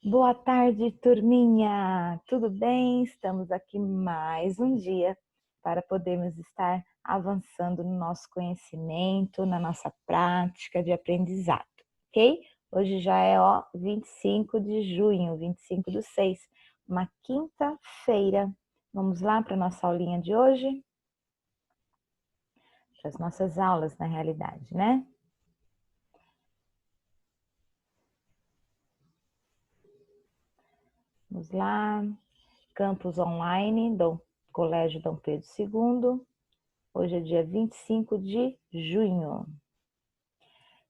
Boa tarde, turminha! Tudo bem? Estamos aqui mais um dia para podermos estar avançando no nosso conhecimento, na nossa prática de aprendizado, ok? Hoje já é 25 de junho, 25/6, uma quinta-feira. Vamos lá para a nossa aulinha de hoje? Para as nossas aulas, na realidade, né? Vamos lá. Campus online do Colégio Dom Pedro II. Hoje é dia 25 de junho.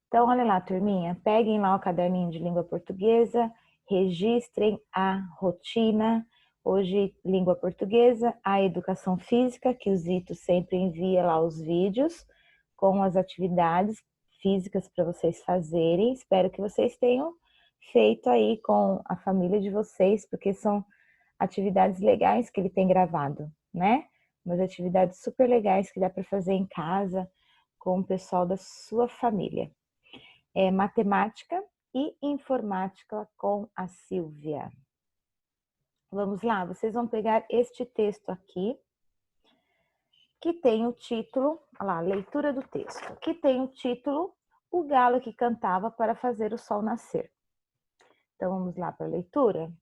Então, olha lá, turminha, peguem lá o caderninho de língua portuguesa, registrem a rotina. Hoje, língua portuguesa, a educação física, que o Zito sempre envia lá os vídeos com as atividades físicas para vocês fazerem. Espero que vocês tenham feito aí com a família de vocês, porque são atividades legais que ele tem gravado, né? Umas atividades super legais que dá para fazer em casa com o pessoal da sua família. É matemática e informática com a Silvia. Vamos lá, vocês vão pegar este texto aqui, que tem o título, olha lá, leitura do texto, que tem o título O Galo que Cantava para Fazer o Sol Nascer. Então vamos lá para a leitura?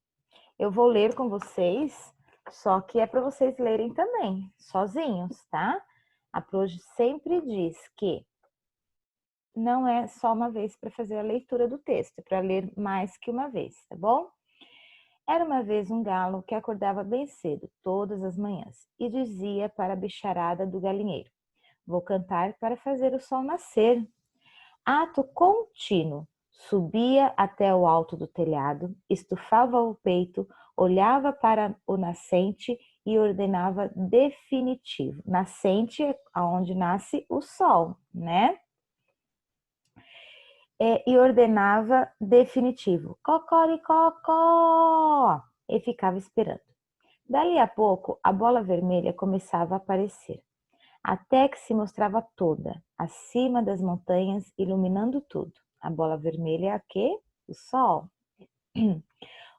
Eu vou ler com vocês, só que é para vocês lerem também, sozinhos, tá? A Proje sempre diz que não é só uma vez para fazer a leitura do texto, é para ler mais que uma vez, tá bom? Era uma vez um galo que acordava bem cedo, todas as manhãs, e dizia para a bicharada do galinheiro: Vou cantar para fazer o sol nascer. Ato contínuo. Subia até o alto do telhado, estufava o peito, olhava para o nascente e ordenava definitivo. Nascente é onde nasce o sol, né? E ordenava definitivo. Cocoricocó! E ficava esperando. Dali a pouco, a bola vermelha começava a aparecer, até que se mostrava toda, acima das montanhas, iluminando tudo. A bola vermelha é a quê? O sol.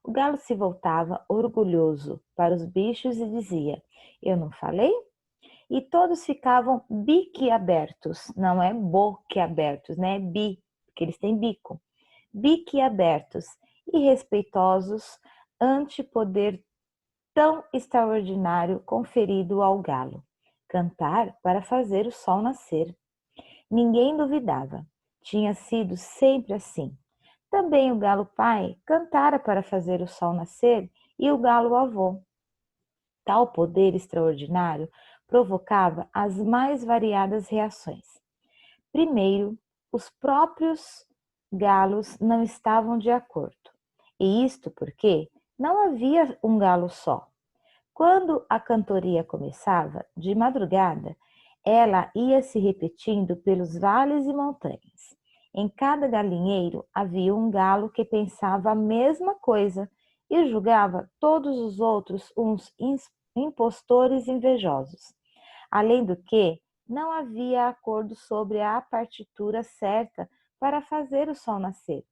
O galo se voltava, orgulhoso, para os bichos e dizia: Eu não falei? E todos ficavam biquiabertos, não é boquiabertos, né? Bi, porque eles têm bico. Biquiabertos e respeitosos ante poder tão extraordinário conferido ao galo. Cantar para fazer o sol nascer. Ninguém duvidava. Tinha sido sempre assim. Também o galo pai cantara para fazer o sol nascer e o galo avô. Tal poder extraordinário provocava as mais variadas reações. Primeiro, os próprios galos não estavam de acordo. E isto porque não havia um galo só. Quando a cantoria começava, de madrugada, ela ia se repetindo pelos vales e montanhas. Em cada galinheiro havia um galo que pensava a mesma coisa e julgava todos os outros uns impostores invejosos. Além do que, não havia acordo sobre a partitura certa para fazer o sol nascer.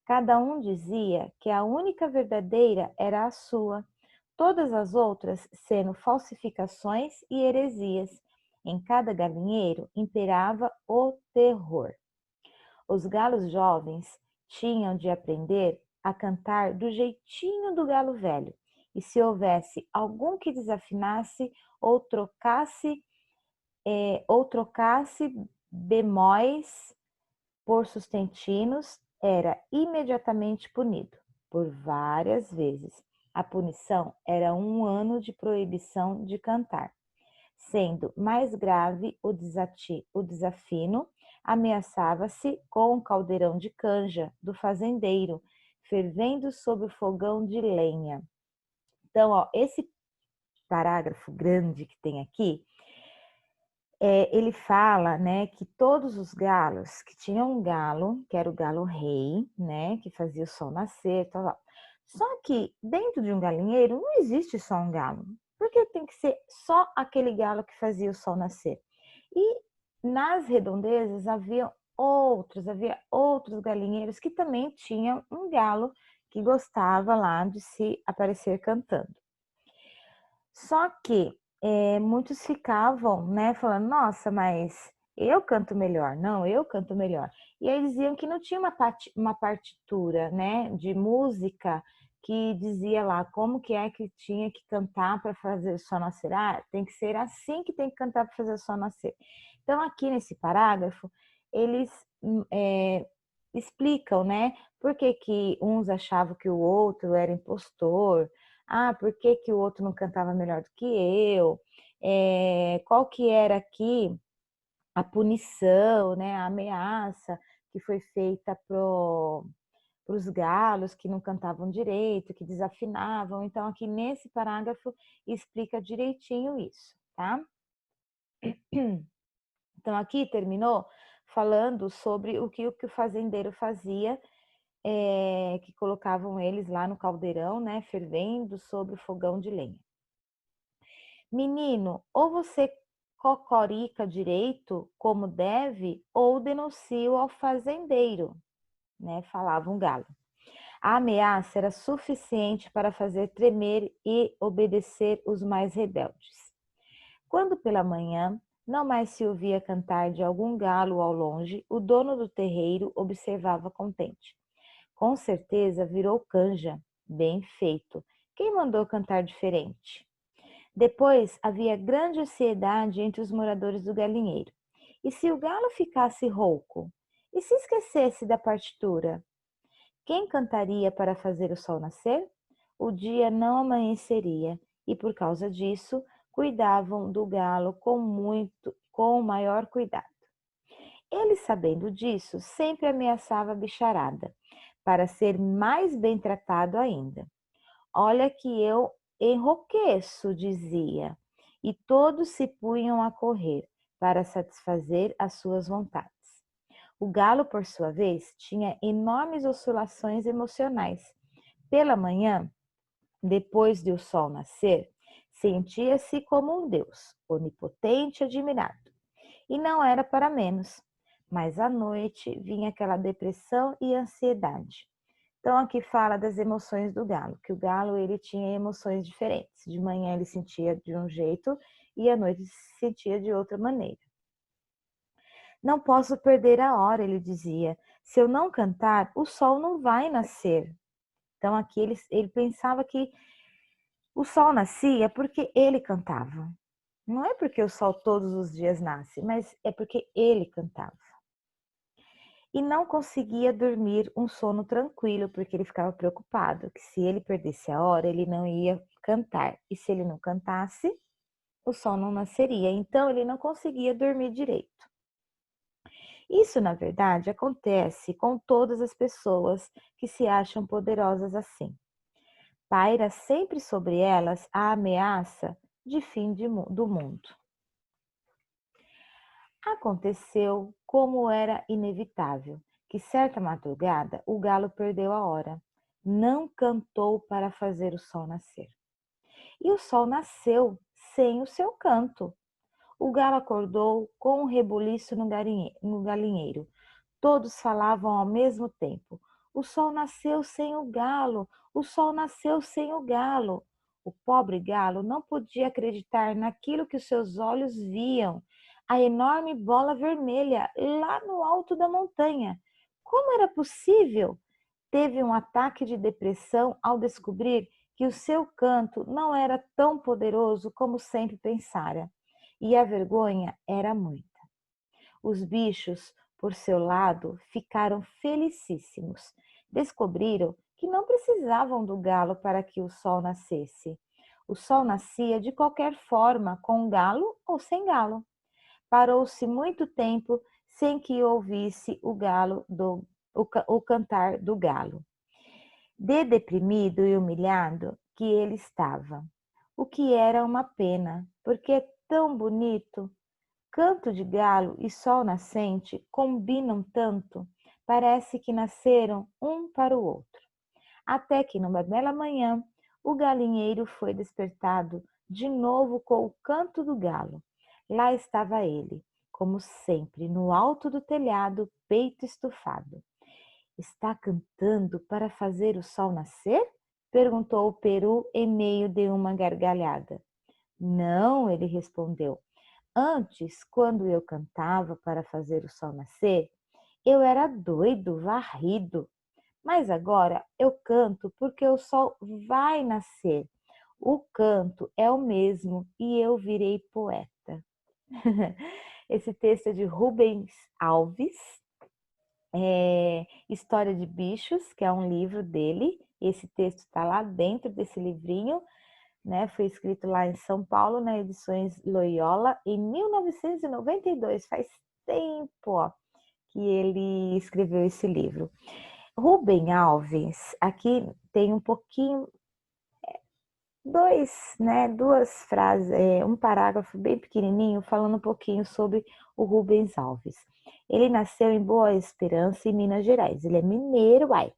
Cada um dizia que a única verdadeira era a sua, todas as outras sendo falsificações e heresias. Em cada galinheiro imperava o terror. Os galos jovens tinham de aprender a cantar do jeitinho do galo velho, e se houvesse algum que desafinasse ou trocasse bemóis por sustentinos, era imediatamente punido por várias vezes. A punição era 1 ano de proibição de cantar. Sendo mais grave o desafino, ameaçava-se com um caldeirão de canja do fazendeiro, fervendo sob o fogão de lenha. Então, ó, esse parágrafo grande que tem aqui, ele fala, né, que todos os galos, que tinham um galo, que era o galo rei, né, que fazia o sol nascer, tal, tal. Só que dentro de um galinheiro não existe só um galo, porque tem que ser só aquele galo que fazia o sol nascer. E nas redondezas havia outros galinheiros que também tinham um galo que gostava lá de se aparecer cantando. Só que muitos ficavam, né, falando, nossa, mas eu canto melhor, não, eu canto melhor. E aí diziam que não tinha uma partitura, né, de música que dizia lá como que é que tinha que cantar para fazer o sol nascer. Ah, tem que ser assim que tem que cantar para fazer o sol nascer. Então, aqui nesse parágrafo, eles explicam, né, por que que uns achavam que o outro era impostor, ah, por que que o outro não cantava melhor do que eu? Qual que era aqui a punição, né, a ameaça que foi feita para os galos que não cantavam direito, que desafinavam. Então, aqui nesse parágrafo explica direitinho isso, tá? Então, aqui terminou falando sobre o que o fazendeiro fazia, que colocavam eles lá no caldeirão, né, fervendo sobre o fogão de lenha. Menino, ou você cocorica direito como deve, ou denuncio ao fazendeiro, né? Falava um galo. A ameaça era suficiente para fazer tremer e obedecer os mais rebeldes. Quando pela manhã não mais se ouvia cantar de algum galo ao longe, o dono do terreiro observava contente. Com certeza virou canja, bem feito. Quem mandou cantar diferente? Depois havia grande ansiedade entre os moradores do galinheiro. E se o galo ficasse rouco? E se esquecesse da partitura? Quem cantaria para fazer o sol nascer? O dia não amanheceria, e por causa disso, cuidavam do galo com maior cuidado. Ele, sabendo disso, sempre ameaçava a bicharada, para ser mais bem tratado ainda. Olha que eu enrouqueço, dizia, e todos se punham a correr para satisfazer as suas vontades. O galo, por sua vez, tinha enormes oscilações emocionais. Pela manhã, depois de o sol nascer, sentia-se como um deus, onipotente e admirado. E não era para menos, mas à noite vinha aquela depressão e ansiedade. Então aqui fala das emoções do galo, que o galo ele tinha emoções diferentes. De manhã ele sentia de um jeito e à noite se sentia de outra maneira. Não posso perder a hora, ele dizia. Se eu não cantar, o sol não vai nascer. Então aqui ele pensava que o sol nascia porque ele cantava. Não é porque o sol todos os dias nasce, mas é porque ele cantava. E não conseguia dormir um sono tranquilo, porque ele ficava preocupado que se ele perdesse a hora, ele não ia cantar. E se ele não cantasse, o sol não nasceria. Então, ele não conseguia dormir direito. Isso, na verdade, acontece com todas as pessoas que se acham poderosas assim. Paira sempre sobre elas a ameaça de fim do mundo. Aconteceu como era inevitável, que certa madrugada o galo perdeu a hora. Não cantou para fazer o sol nascer. E o sol nasceu sem o seu canto. O galo acordou com um rebuliço no galinheiro. Todos falavam ao mesmo tempo. O sol nasceu sem o galo, o sol nasceu sem o galo. O pobre galo não podia acreditar naquilo que os seus olhos viam, a enorme bola vermelha lá no alto da montanha. Como era possível? Teve um ataque de depressão ao descobrir que o seu canto não era tão poderoso como sempre pensara, e a vergonha era muita. Os bichos, por seu lado, ficaram felicíssimos. Descobriram que não precisavam do galo para que o sol nascesse. O sol nascia de qualquer forma, com galo ou sem galo. Parou-se muito tempo sem que ouvisse o cantar do galo. De deprimido e humilhado que ele estava, o que era uma pena, porque é tão bonito. Canto de galo e sol nascente combinam tanto, parece que nasceram um para o outro. Até que numa bela manhã, o galinheiro foi despertado de novo com o canto do galo. Lá estava ele, como sempre, no alto do telhado, peito estufado. Está cantando para fazer o sol nascer? Perguntou o peru em meio de uma gargalhada. Não, ele respondeu. Antes, quando eu cantava para fazer o sol nascer, eu era doido, varrido. Mas agora eu canto porque o sol vai nascer. O canto é o mesmo e eu virei poeta. Esse texto é de Rubens Alves, História de Bichos, que é um livro dele. Esse texto está lá dentro desse livrinho, né? Foi escrito lá em São Paulo, na Edições Loyola, em 1992. Faz tempo, ó, que ele escreveu esse livro. Rubem Alves, aqui tem um pouquinho, duas frases, um parágrafo bem pequenininho falando um pouquinho sobre o Rubens Alves. Ele nasceu em Boa Esperança, em Minas Gerais. Ele é mineiro, uai.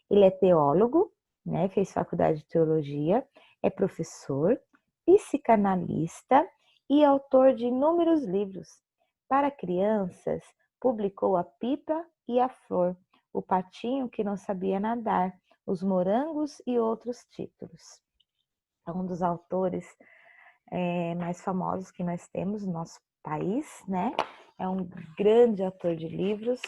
Ele é teólogo, né? Fez faculdade de teologia, é professor, psicanalista e autor de inúmeros livros. Para crianças, publicou A Pipa e a Flor, O Patinho que Não Sabia Nadar, Os Morangos e outros títulos. É um dos autores mais famosos que nós temos no nosso país, né? É um grande autor de livros.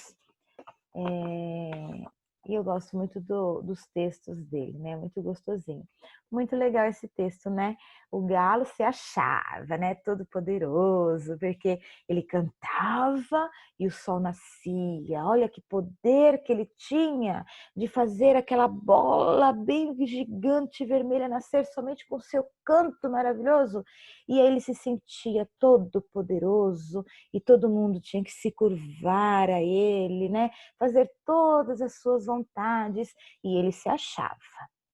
E eu gosto muito dos textos dele, né? Muito gostosinho. Muito legal esse texto, né? O galo se achava, né? Todo poderoso, porque ele cantava e o sol nascia. Olha que poder que ele tinha de fazer aquela bola bem gigante vermelha nascer somente com seu canto maravilhoso. E aí ele se sentia todo poderoso e todo mundo tinha que se curvar a ele, né? Fazer todas as suas vontades, e ele se achava,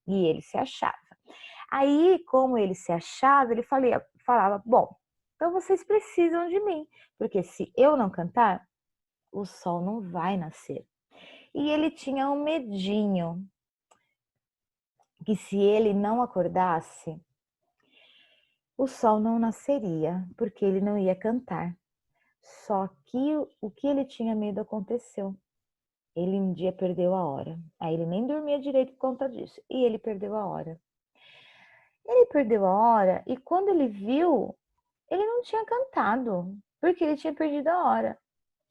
e ele se achava. Aí, como ele se achava, ele falava, bom, então vocês precisam de mim, porque se eu não cantar, o sol não vai nascer. E ele tinha um medinho, que se ele não acordasse, o sol não nasceria, porque ele não ia cantar. Só que o que ele tinha medo aconteceu. Ele um dia perdeu a hora. Aí ele nem dormia direito por conta disso. E ele perdeu a hora. Ele perdeu a hora e quando ele viu, ele não tinha cantado, porque ele tinha perdido a hora.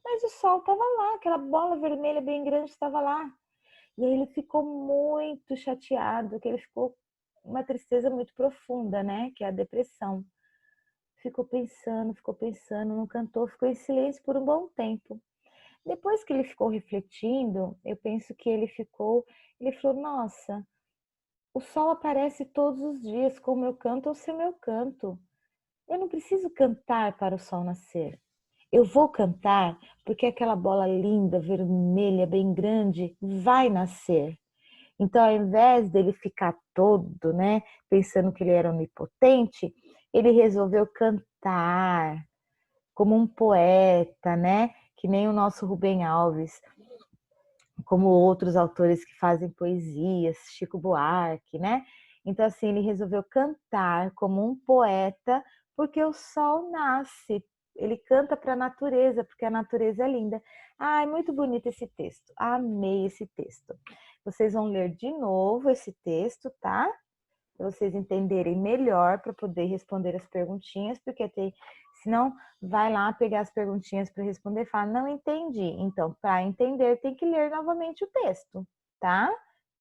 Mas o sol estava lá, aquela bola vermelha bem grande estava lá. E aí ele ficou muito chateado, que ele ficou uma tristeza muito profunda, né? Que é a depressão. Ficou pensando, não cantou, ficou em silêncio por um bom tempo. Depois que ele ficou refletindo, eu penso que ele falou, nossa, o sol aparece todos os dias, como eu canto ou sem meu canto. Eu não preciso cantar para o sol nascer. Eu vou cantar porque aquela bola linda, vermelha, bem grande, vai nascer. Então, ao invés dele ficar todo, né, pensando que ele era onipotente, ele resolveu cantar como um poeta, né? Que nem o nosso Rubem Alves, como outros autores que fazem poesias, Chico Buarque, né? Então, assim, ele resolveu cantar como um poeta, porque o sol nasce, ele canta para a natureza, porque a natureza é linda. Ai, muito bonito esse texto, amei esse texto. Vocês vão ler de novo esse texto, tá? Para vocês entenderem melhor, para poder responder as perguntinhas, porque senão vai lá pegar as perguntinhas para responder e falar, não entendi. Então, para entender, tem que ler novamente o texto, tá?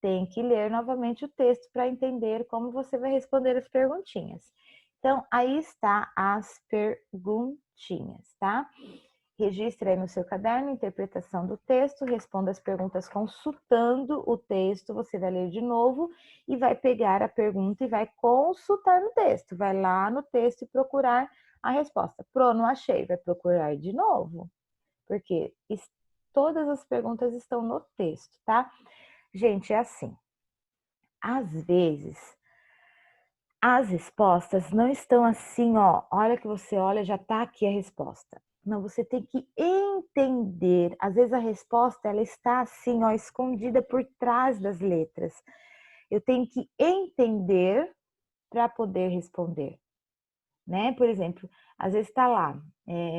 Tem que ler novamente o texto para entender como você vai responder as perguntinhas. Então, aí está as perguntinhas, tá? Registre aí no seu caderno a interpretação do texto, responda as perguntas consultando o texto, você vai ler de novo e vai pegar a pergunta e vai consultar no texto. Vai lá no texto e procurar a resposta. Não achei, vai procurar de novo, porque todas as perguntas estão no texto, tá? Gente, é assim, às vezes as respostas não estão assim, ó, hora que você olha já tá aqui a resposta. Não, você tem que entender. Às vezes a resposta ela está assim, ó, escondida por trás das letras. Eu tenho que entender para poder responder. né? Por exemplo, às vezes está lá,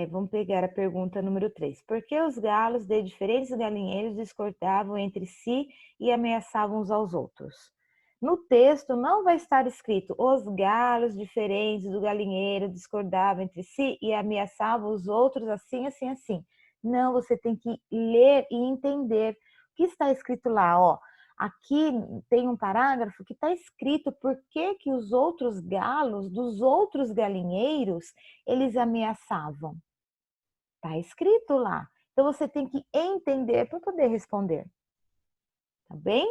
vamos pegar a pergunta número 3. Por que os galos de diferentes galinheiros discordavam entre si e ameaçavam uns aos outros? No texto não vai estar escrito os galos diferentes do galinheiro discordavam entre si e ameaçavam os outros assim, assim, assim. Não, você tem que ler e entender o que está escrito lá, ó. Aqui tem um parágrafo que está escrito por que os outros galos dos outros galinheiros eles ameaçavam. Está escrito lá. Então você tem que entender para poder responder. Tá bem?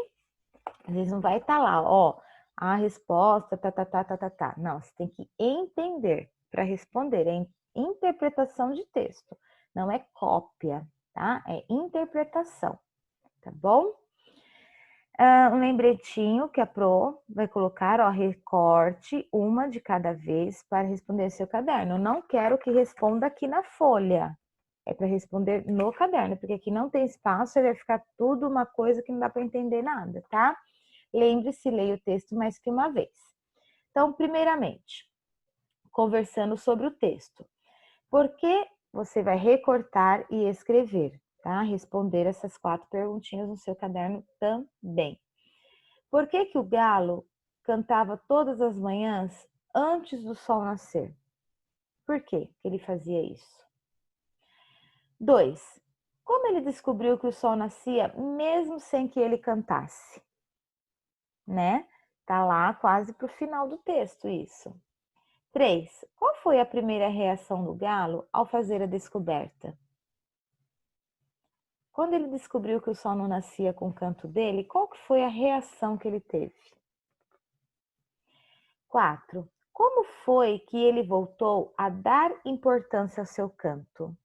Às vezes não vai estar lá, ó, a resposta, tá. Não, você tem que entender para responder. É interpretação de texto, não é cópia, tá? É interpretação, tá bom? Um lembretinho que a Pro vai colocar, ó, recorte uma de cada vez para responder seu caderno. Eu não quero que responda aqui na folha, é para responder no caderno, porque aqui não tem espaço e vai ficar tudo uma coisa que não dá para entender nada, tá? Lembre-se, leia o texto mais que uma vez. Então, primeiramente, conversando sobre o texto. Por que você vai recortar e escrever, tá? Responder essas 4 perguntinhas no seu caderno também. Por que o galo cantava todas as manhãs antes do sol nascer? Por que ele fazia isso? 2. Como ele descobriu que o sol nascia mesmo sem que ele cantasse? Né? Tá lá quase pro final do texto isso. 3. Qual foi a primeira reação do galo ao fazer a descoberta? Quando ele descobriu que o sol não nascia com o canto dele, qual que foi a reação que ele teve? 4. Como foi que ele voltou a dar importância ao seu canto?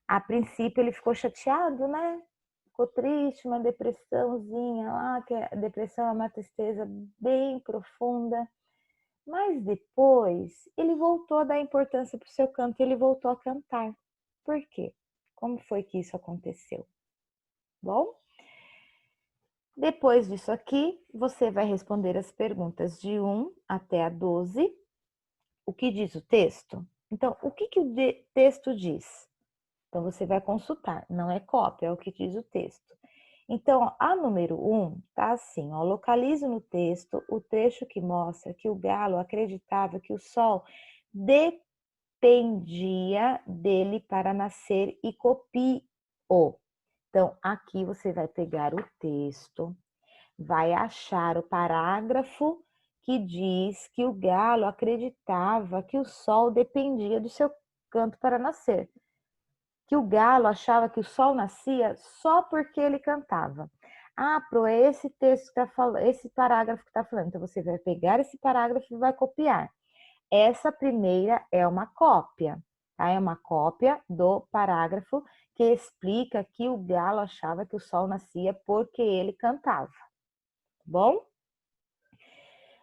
A princípio ele ficou chateado, né? Ficou triste, uma depressãozinha lá, que a depressão é uma tristeza bem profunda. Mas depois ele voltou a dar importância para o seu canto e ele voltou a cantar. Por quê? Como foi que isso aconteceu? Bom, depois disso aqui, você vai responder as perguntas de 1 até a 12. O que diz o texto? Então, o que o texto diz? Então, você vai consultar, não é cópia, é o que diz o texto. Então, a número 1 tá assim, ó, localize no texto o trecho que mostra que o galo acreditava que o sol dependia dele para nascer e copie-o. Então, aqui você vai pegar o texto, vai achar o parágrafo que diz que o galo acreditava que o sol dependia do seu canto para nascer. Que o galo achava que o sol nascia só porque ele cantava. Ah, Pro, é esse texto que está falando, esse parágrafo que está falando. Então, você vai pegar esse parágrafo e vai copiar. Essa primeira é uma cópia, tá? É uma cópia do parágrafo que explica que o galo achava que o sol nascia porque ele cantava, tá bom?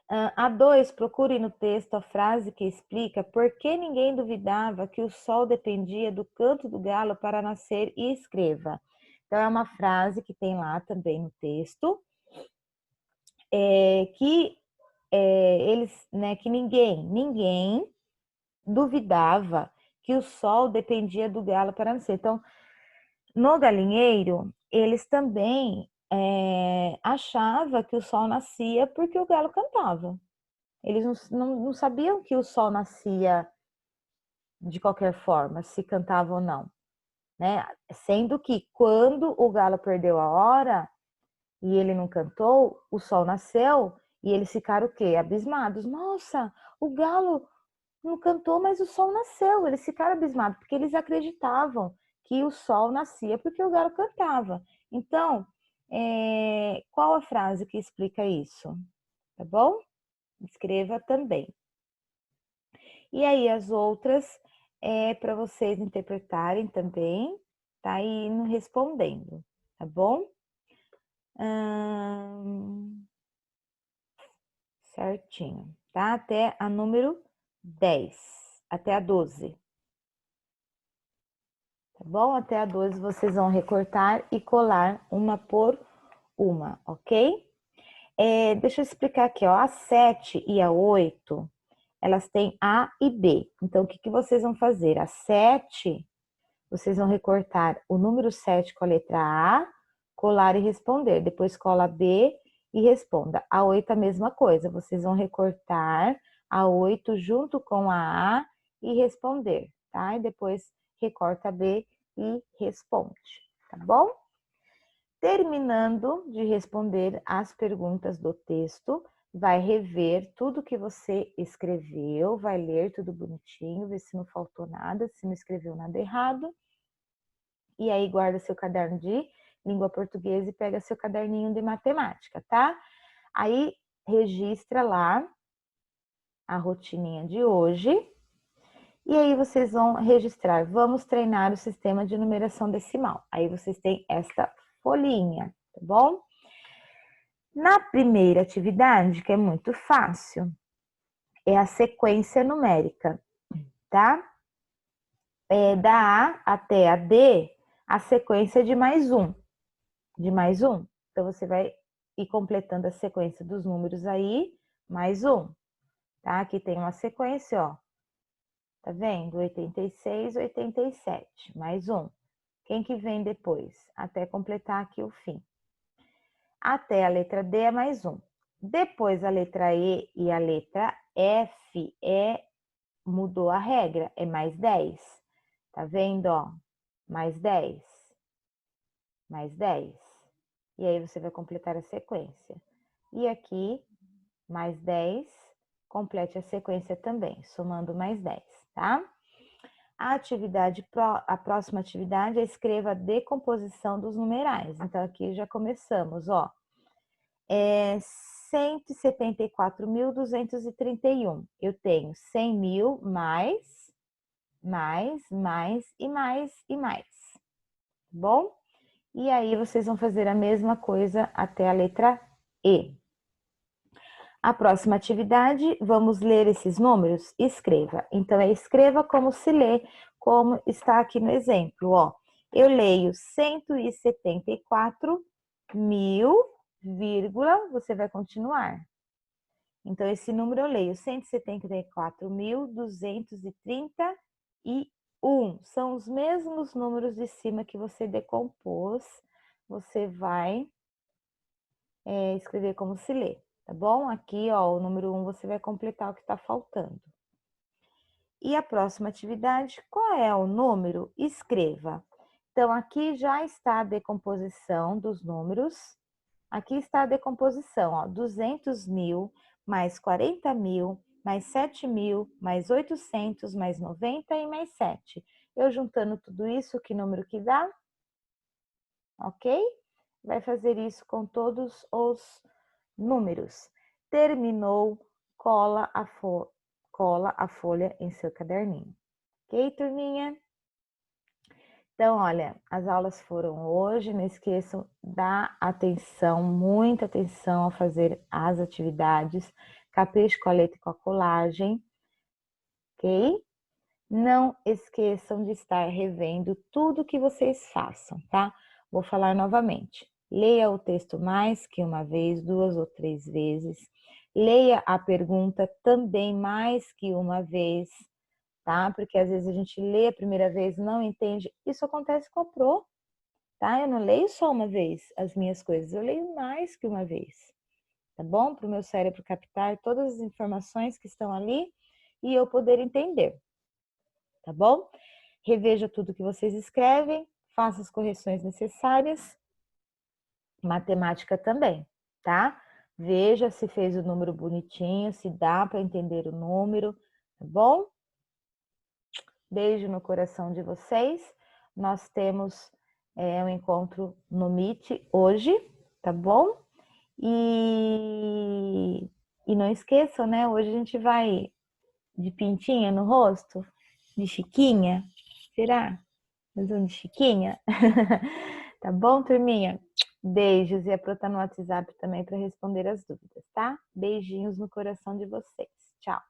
A 2, procure no texto a frase que explica por que ninguém duvidava que o sol dependia do canto do galo para nascer e escreva. Então, é uma frase que tem lá também no texto, que ninguém duvidava que o sol dependia do galo para nascer. Então, no galinheiro, eles também achavam que o sol nascia porque o galo cantava. Eles não sabiam que o sol nascia de qualquer forma, se cantava ou não, né? Sendo que quando o galo perdeu a hora e ele não cantou, o sol nasceu e eles ficaram o quê? Abismados. Nossa, o galo não cantou, mas o sol nasceu. Eles ficaram abismados, porque eles acreditavam que o sol nascia porque o galo cantava. Então, qual a frase que explica isso? Tá bom? Escreva também. E aí, as outras é para vocês interpretarem também, tá? E indo respondendo, tá bom? Certinho, tá? Até a número 10, até a 12. Tá bom? Até a 12 vocês vão recortar e colar uma por uma, ok? Deixa eu explicar aqui, ó. A 7 e a 8 elas têm A e B. Então, o que vocês vão fazer? A 7, vocês vão recortar o número 7 com a letra A, colar e responder. Depois cola B e responda. A 8 a mesma coisa. Vocês vão recortar a 8 junto com a A e responder, tá? E depois recorta B e responde, tá bom? Terminando de responder as perguntas do texto, vai rever tudo que você escreveu, vai ler tudo bonitinho, ver se não faltou nada, se não escreveu nada errado. E aí guarda seu caderno de língua portuguesa e pega seu caderninho de matemática, tá? Aí registra lá a rotininha de hoje. E aí vocês vão registrar, vamos treinar o sistema de numeração decimal. Aí vocês têm esta folhinha, tá bom? Na primeira atividade, que é muito fácil, é a sequência numérica, tá? Da A até a D, a sequência de mais um. De mais um. Então, você vai ir completando a sequência dos números aí, mais um. Tá? Aqui tem uma sequência, ó. Tá vendo? 86, 87, mais um. Quem que vem depois? Até completar aqui o fim. Até a letra D é mais um. Depois a letra E e a letra F mudou a regra, é mais 10. Tá vendo, ó? Mais 10. Mais 10. E aí você vai completar a sequência. E aqui, mais 10, complete a sequência também, somando mais 10, tá? A próxima atividade é escreva a decomposição dos numerais. Então, aqui já começamos, ó. 174.231. Eu tenho 100 mil mais e mais. Bom? E aí, vocês vão fazer a mesma coisa até a letra E. A próxima atividade, vamos ler esses números? Escreva. Então, escreva como se lê, como está aqui no exemplo, ó. Eu leio 174 mil, vírgula, você vai continuar. Então, esse número eu leio 174.231. São os mesmos números de cima que você decompôs. Você vai escrever como se lê, tá bom? Aqui, ó, o número 1 você vai completar o que está faltando. E a próxima atividade, qual é o número? Escreva. Então, aqui já está a decomposição dos números. Aqui está a decomposição, ó, 200 mil, mais 40 mil, mais 7 mil, mais 800, mais 90 e mais 7. Eu juntando tudo isso, que número que dá? Ok? Vai fazer isso com todos os números. Terminou, cola a folha em seu caderninho. Ok, turminha? Então, olha, as aulas foram hoje, não esqueçam da atenção, muita atenção ao fazer as atividades, capricho com a letra e com a colagem, ok? Não esqueçam de estar revendo tudo que vocês façam, tá? Vou falar novamente. Leia o texto mais que uma vez, 2 ou 3 vezes. Leia a pergunta também mais que uma vez, tá? Porque às vezes a gente lê a primeira vez, não entende. Isso acontece com a Pro, tá? Eu não leio só uma vez as minhas coisas, eu leio mais que uma vez, tá bom? Para o meu cérebro captar todas as informações que estão ali e eu poder entender, tá bom? Reveja tudo que vocês escrevem, faça as correções necessárias, matemática também, tá? Veja se fez o número bonitinho, se dá para entender o número, tá bom? Beijo no coração de vocês. Nós temos um encontro no Meet hoje, tá bom? E não esqueçam, né? Hoje a gente vai de pintinha no rosto, de chiquinha. Será? Mais um de chiquinha? Tá bom, turminha? Beijos. E a Pro tá no WhatsApp também para responder as dúvidas, tá? Beijinhos no coração de vocês. Tchau.